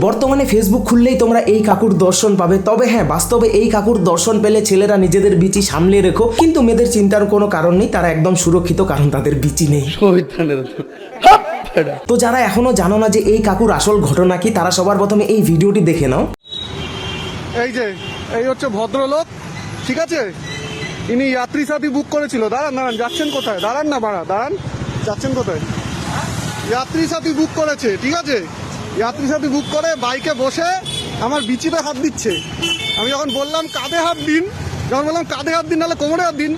বর্তমানে ফেসবুক খুললেই তোমরা এই কাকুর দর্শন পাবে। তবে হ্যাঁ, বাস্তবে এই কাকুর দর্শন পেলে ছেলেরা নিজেদের বিচি সামলে রেখো, কিন্তু মেয়েদের চিন্তার কোনো কারণ নেই, তারা একদম সুরক্ষিত, কারণ তাদের বিচি নেই। তো যারা এখনো জানো না যে এই কাকুর আসল ঘটনা কি, তারা সবার প্রথমে এই ভিডিওটি দেখে নাও। এই হচ্ছে ভদ্রলোক, ঠিক আছে? ইনি যাত্রী সাথী বুক করেছিল। দাঁড়ান, যাচ্ছেন কোথায়? দাঁড়ান না বাড়া, দাঁড়ান, যাচ্ছেন কোথায়? যাত্রী সাথী বুক করেছে, ঠিক আছে? যাত্রী সাথী বুক করে বাইকে বসে আমার বিচিতে হাত দিচ্ছে। আমি যখন বললাম কাঁধে হাত দিন, নাহলে কোমরে হাত দিন,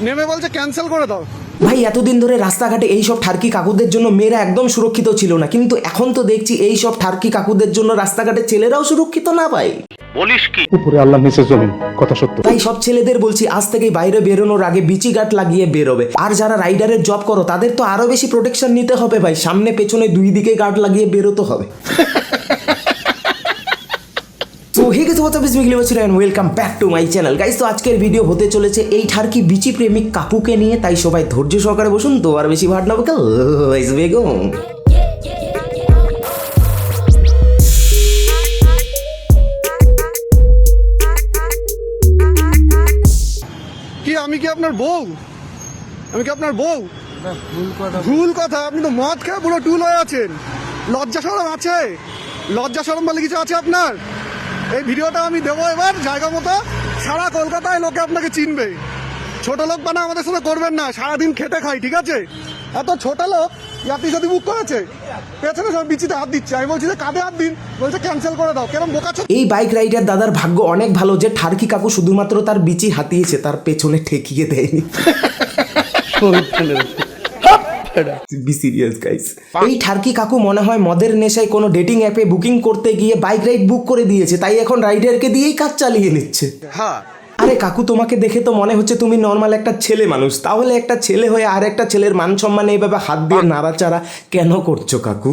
নেমে বলছে ক্যান্সেল করে দাও। ভাই, এতদিন ধরে রাস্তাঘাটে এইসব ঠারকি কাকুদের জন্য মেয়েরা একদম সুরক্ষিত ছিল না, কিন্তু এখন তো দেখছি এইসব ঠারকি কাকুদের জন্য রাস্তাঘাটে ছেলেরাও সুরক্ষিত না ভাই। বলিস কি? উপরে আল্লাহ নিচে জমিন, কথা সত্য। তাই সব ছেলেদের বলছি, আজ থেকেই বাইরে বেরোনোর আগে বিচি গার্ড লাগিয়ে বেরোবে। আর যারা রাইডারের জব করো তাদের তো আরো বেশি প্রোটেকশন নিতে হবে ভাই, সামনে পেছনে দুই দিকে গার্ড লাগিয়ে বেরোতে হবে। তো হে গেছে what's, it's me Glimmer and welcome back to my channel guys. তো আজকের ভিডিও হতে চলেছে এই ঠারকি বিচি প্রেমিক কাকুকে নিয়ে, তাই সবাই ধৈর্য সহকারে বসুন। তো আর বেশি ভাট না বকে লেটস বেগম। আমি কি আপনার বউ? ভুল কথা। আপনি তো মদ খেয়ে পুরো টুল হয়ে আছেন। লজ্জা শরম আছে? লজ্জা শরম বলে কিছু আছে আপনার? এই ভিডিওটা আমি দেবো এবার জায়গা মতো, সারা কলকাতায় লোকে আপনাকে চিনবে। ছোট লোক বানা আমাদের সাথে করবেন না, সারাদিন খেটে খাই, ঠিক আছে? এত ছোট লোক যাত্রী সাথী বুক করেছে, পেছনে সব বিচিতে হাত দিচ্ছে। আমি বলছি যে কাঁধে হাত দিন, বলছে ক্যান্সেল করে দাও। কেরম বোকা ছোট। এই বাইক রাইডার দাদার ভাগ্য অনেক ভালো যে ঠারকি কাকু শুধুমাত্র তার বিচি হাতিয়েছে, তার পেছনে ঠেকিয়ে দেয়নি। Be serious guys. এই ঠারকি কাকু মনে হয় মদের নেশায় কোনো ডেটিং অ্যাপে বুকিং করতে গিয়ে বাইক রাইড বুক করে দিয়েছে, তাই এখন রাইডারকে দিয়েই কাজ চালিয়ে নিচ্ছে। হ্যাঁ, আরে কাকু, তোমাকে দেখে তো মনে হচ্ছে তুমি নর্মাল একটা ছেলে মানুষ, তাহলে একটা ছেলে হয়ে আর একটা ছেলের মান সম্মানে এইভাবে হাত দিয়ে নাড়াচাড়া কেন করছো কাকু?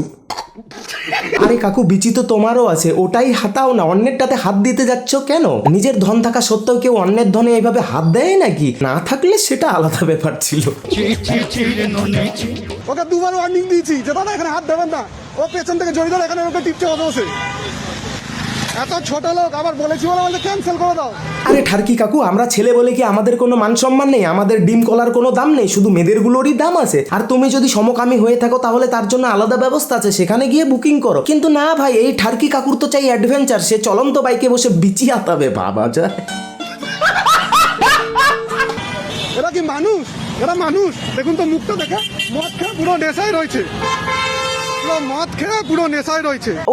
আরে কাকু, বিচি তো তোমারও আছে, ওটাই হাতাও না, অন্যেরটাতে হাত দিতে যাচ্ছ কেন? নিজের ধন থাকা সত্ত্বেও কেউ অন্যের ধনে এইভাবে হাত দেয় নাকি? না থাকলে সেটা আলাদা ব্যাপার ছিল। ওকে দুবার ওয়ার্নিং দিয়েছি যে দাদা এখানে হাত দেবেন না, ও পেছন থেকে জড়িয়ে ধরে এখানে ওকে টিপছে বসে। এত ছোট লোক, আবার বলেছি বলে ক্যান্সেল করে দাও। আরে ঠারকি কাকু, আমরা ছেলে বলে কি আমাদের কোনো মান সম্মান নেই? আমাদের ডিম কলার কোনো দাম নেই? শুধু মেয়েদেরগুলোরই দাম আছে। আর তুমি যদি সমকামী হয়ে থাকো তাহলে তার জন্য আলাদা ব্যবস্থা আছে, সেখানে গিয়ে বুকিং করো। কিন্তু না ভাই, এই ঠারকি কাকুর তো চাই অ্যাডভেঞ্চার, সে চলন্ত বাইকে বসে বিচি হাতাবে। বাবা যায়। এরা কি মানুষ? এরা মানুষ? দেখুন তো মুখটা দেখে, মদ খেয়ে পুরো নেশায় রয়েছে।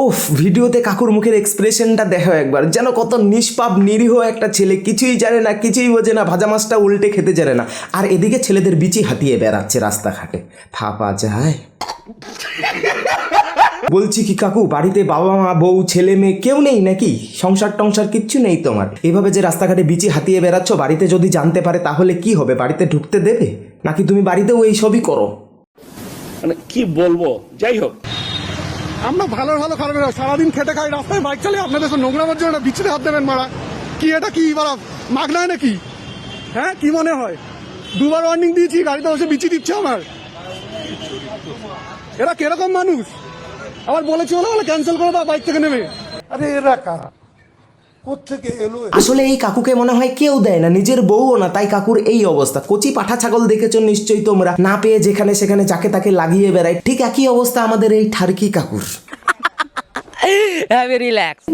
ওফ, ভিডিওতে কাকুর মুখের এক্সপ্রেশনটা দেখো একবার, যেন কত নিষ্পাপ নিরীহ একটা ছেলে, কিছুই জানে না, কিছুই বোঝে না, ভাজা মাছটা উল্টে খেতে জানে না, আর এদিকে ছেলেদের বিচি হাতিয়ে বেড়াচ্ছে রাস্তাঘাটে। ভাবা যায়। বলছি কি কাকু, বাড়িতে বাবা মা বউ ছেলে মেয়ে কেউ নেই নাকি? সংসার টংসার কিচ্ছু নেই তোমার? এভাবে যে রাস্তাঘাটে বিচি হাতিয়ে বেড়াচ্ছ, বাড়িতে যদি জানতে পারে তাহলে কি হবে? বাড়িতে ঢুকতে দেবে নাকি? তুমি বাড়িতেও এই সবই করো? মানে কি বলবো, যাই হোক, আমরা ভালো খারাপ সারাদিন খেটে খাই, রাস্তায় বাইক চালিয়ে আপনাদের নোংরামের জন্য বিচিতে হাত দেবেন মারা? কি এটা কি বাড়া মাগনায় নাকি? হ্যাঁ, কি মনে হয়? দুবার ওয়ার্নিং দিয়েছি, গাড়িতে বসে বিচি দিচ্ছে আমার। এরা কিরকম মানুষ? আবার বলেছি বলে ক্যান্সেল করে দাও বাইক থেকে নেমে। আরে এরা কারা, কোত্থেকে এলো? আসলে এই কাকুকে মনে হয় কেউ দেয় না, নিজের বউও না, তাই কাকুর এই অবস্থা। কচি পাঠা ছাগল দেখেছো নিশ্চয়ই তোমরা, না পেয়ে যেখানে সেখানে যাকে তাকে লাগিয়ে বেড়ায়। ঠিক একই অবস্থা আমাদের এই ঠারকি কাকুর।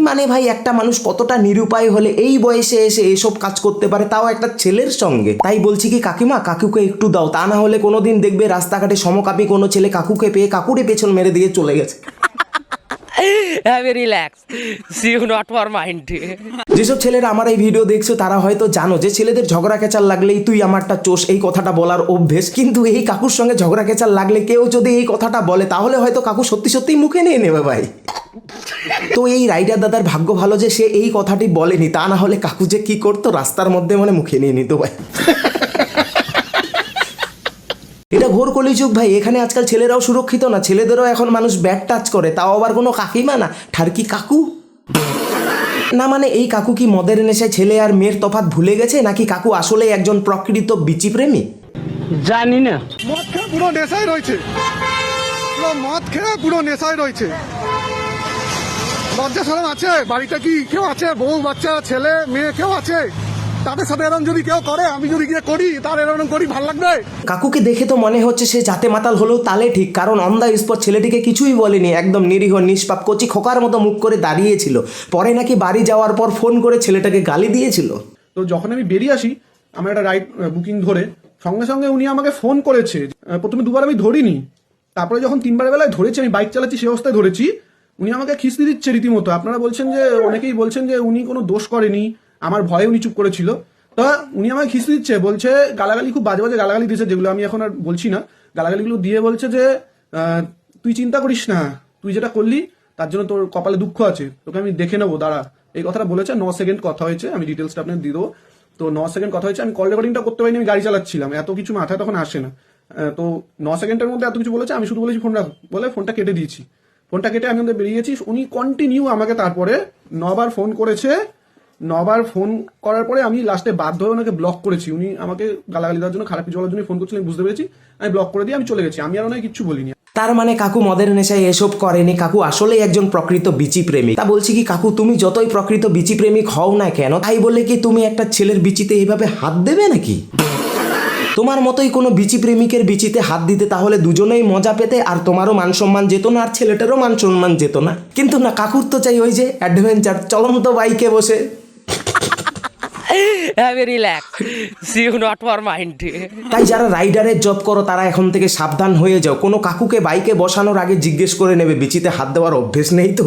মানে ভাই, একটা মানুষ কতটা নিরুপায় হলে এই বয়সে এসে এসব কাজ করতে পারে, তাও একটা ছেলের সঙ্গে? তাই বলছি কি কাকিমা, কাকুকে একটু দাও, তা না হলে কোনোদিন দেখবে রাস্তাঘাটে সমকামী কোনো ছেলে কাকুকে পেয়ে কাকুরে পেছন মেরে দিয়ে চলে গেছে। যেসব ছেলেরা আমার এই ভিডিও দেখছো তারা হয়তো জানো যে ছেলেদের ঝগড়া কেচার লাগলেই তুই আমারটা চোষ, এই কথাটা বলার অভ্যেস। কিন্তু এই কাকুর সঙ্গে ঝগড়া কেচার লাগলে কেউ যদি এই কথাটা বলে তাহলে হয়তো কাকু সত্যি সত্যিই মুখে নিয়ে নেবে ভাই। তো এই রাইডার দাদার ভাগ্য ভালো যে সে এই কথাটি বলেনি, তা না হলে কাকু যে কি করতো, রাস্তার মধ্যে মানে মুখে নিয়ে নিত ভাই। এটা ঘোর কলিযুগ ভাই, এখানে আজকাল ছেলেরাও সুরক্ষিত না, ছেলেদেরও এখন মানুষ ব্যাড টাচ করে, তাও আবার কোনো কাকিমা না, ঠারকি কাকু। না মানে এই কাকু কি মদের নেশায় ছেলে আর মেয়ের তফাৎ ভুলে গেছে, নাকি কাকু আসলে একজন প্রকৃত বিচি প্রেমী? জানি না। মদ খেয়ে পুরো নেশায় রয়েছে। লজ্জা শরম আছে? বাড়িতে কি কেউ আছে? বউ বাচ্চা ছেলে মেয়ে কেউ আছে? তাদের সাথে এরকম যদি কেউ করে, আমি যদি গিয়ে করি, তার এরকম করি ভাল লাগবে? কাকুকে দেখে তো মনে হচ্ছে সে জাতে মাতাল হলেও তালে ঠিক, কারণ অন দ্য স্পট ছেলেটিকে কিছুই বলেনি, একদম নিরীহ নিষ্পাপ কচি খোকার মতো মুখ করে দাঁড়িয়েছিল। পরে নাকি বাড়ি যাওয়ার পর ফোন করে ছেলেটাকে গালি দিয়েছিল। তো যখন আমি বেরিয়ে আসি, আমার একটা রাইড বুকিং ধরে, সঙ্গে সঙ্গে উনি আমাকে ফোন করেছে। প্রথমে দুবার আমি ধরিনি, তারপরে যখন 3বার বেলায় ধরেছি, আমি বাইক চালাচ্ছি সেই অবস্থায় ধরেছি, উনি আমাকে খিস্তি দিচ্ছে রীতিমতো। আপনারা বলছেন যে, অনেকেই বলছেন যে উনি কোনো দোষ করেনি, আমার ভয়ে উনি চুপ করেছিল। তা উনি আমাকে খিস্তি দিচ্ছে, বলছে গালাগালি, খুব বাজে বাজে গালাগালি দিয়েছে, যেগুলো আমি এখন আর বলছি না। গালাগালিগুলো দিয়ে বলছে যে তুই চিন্তা করিস না, তুই যেটা করলি তার জন্য তোর কপালে দুঃখ আছে, তোকে আমি দেখে নেবো, দাঁড়া। এই কথাটা বলেছে। 9 সেকেন্ড কথা হয়েছে, আমি ডিটেলসটা আপনাকে দিয়ে দেবো। তো 9 সেকেন্ড কথা হয়েছে, আমি কল রেকর্ডিংটা করতে পারিনি, আমি গাড়ি চালাচ্ছিলাম, এত কিছু মাথায় তখন আসে না। তো 9 সেকেন্ডের মধ্যে এত কিছু বলেছে, আমি শুধু বলেছি ফোন রাখ, বলে ফোনটা কেটে দিয়েছি। ফোনটা কেটে আমি বেরিয়েছি। উনি কন্টিনিউ আমাকে তারপরে 9 বার ফোন করেছে। 9 বার ফোন করার পরে আমি লাস্টে বাধ্য হয়ে ওনাকে ব্লক করেছি। উনি আমাকে গালাগালি দেওয়ার জন্য, খারাপ কিছু বলার জন্য ফোন করছিলেন, বুঝতে পেরেছি। আমি ব্লক করে দিয়ে আমি চলে গেছি। আমি আর ওনাকে কিচ্ছু বলিনি। তার মানে কাকু মদের নেশায় এসব করেনি, কাকু আসলেই একজন প্রকৃত বিচি প্রেমিক। তা বলছি কি কাকু, তুমি যতই প্রকৃত বিচি প্রেমিক হও না কেন, তাই বলে কি তুমি একটা ছেলের বিচিতে এইভাবে হাত দেবে নাকি? তোমার মতোই কোনো বিচি প্রেমিকের বিচিতে হাত দিতে তাহলে দুজনেই মজা পেতে, আর তোমারও মান সম্মান যেত না, আর ছেলেটারও মান সম্মান যেত না। কিন্তু না, কাকুর তো চাই ওই যে অ্যাডভেঞ্চার, চলন্ত বাইকে বসে। Relax, see you not for mind. তাই যারা রাইডারের জব করো তারা এখন থেকে সাবধান হয়ে যাও। কোনো কাকুকে বাইকে বসানোর আগে জিজ্ঞেস করে নেবে বিচিতে হাত দেওয়ার অভ্যেস নেই তো।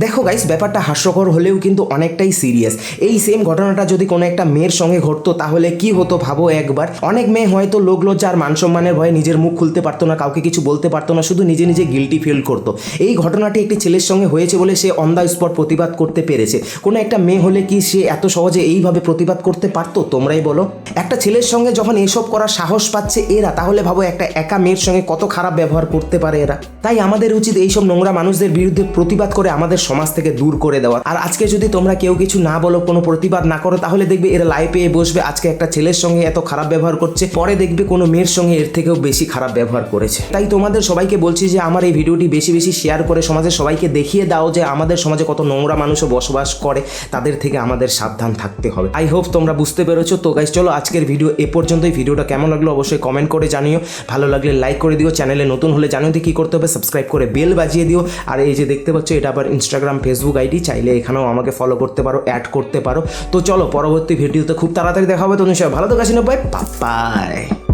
দেখো গাইস, ব্যাপারটা হাস্যকর হলেও কিন্তু অনেকটাই সিরিয়াস। এই সেম ঘটনাটা যদি কোনো একটা মেয়ের সঙ্গে ঘটতো তাহলে কি হতো ভাবো একবার। অনেক মেয়ে হয়তো লোক লজ্জা আর মান সম্মানের ভয়ে নিজের মুখ খুলতে পারতো না, কাউকে কিছু বলতে পারতো না, শুধু নিজে নিজে গিল্টি ফিল করতো। এই ঘটনাটি একটি ছেলের সঙ্গে হয়েছে বলে সে অন দ্য স্পট প্রতিবাদ করতে পেরেছে। কোনো একটা মেয়ে হলে কি সে এত সহজে এইভাবে প্রতিবাদ করতে পারতো? তোমরাই বলো। একটা ছেলের সঙ্গে যখন এসব করার সাহস পাচ্ছে এরা, তাহলে ভাবো একটা একা মেয়ের সঙ্গে কত খারাপ ব্যবহার করতে পারে এরা। তাই আমাদের উচিত এইসব নোংরা মানুষদের বিরুদ্ধে প্রতিবাদ করে আমাদের সমাজ থেকে দূর করে দেওয়া। আর আজকে যদি তোমরা কেউ কিছু না বলো, কোনো প্রতিবাদ না করো, তাহলে দেখবে এরা লাই পেয়ে বসবে। আজকে একটা ছেলের সঙ্গে এত খারাপ ব্যবহার করছে, পরে দেখবে কোনো মেয়ের সঙ্গে এর থেকেও বেশি খারাপ ব্যবহার করেছে। তাই তোমাদের সবাইকে বলছি যে আমার এই ভিডিওটি বেশি বেশি শেয়ার করে সমাজের সবাইকে দেখিয়ে দাও যে আমাদের সমাজে কত নোংরা মানুষও বসবাস করে, তাদের থেকে আমাদের সাবধান থাকতে হবে। আই হোপ তোমরা বুঝতে পেরেছো। তো গাইস চলো আজকের ভিডিও এ পর্যন্তই। ভিডিওটা কেমন লাগলো অবশ্যই কমেন্ট করে জানিও, ভালো লাগলে লাইক করে দিও, চ্যানেলে নতুন হলে জানিও কি করতে হবে, সাবস্ক্রাইব করে বেল বাজিয়ে দিও। আর এই যে দেখতে পাচ্ছ, এটা আবার ইনস্টাগ্রাম ফেসবুক আইডি, চাইলে এখানেও আমাকে ফলো করতে পারো, অ্যাড করতে পারো। তো চলো পরবর্তী ভিডিওতে খুব তাড়াতাড়ি দেখা হবে। তো সবাই ভালো তো কাছে, বাই বাই।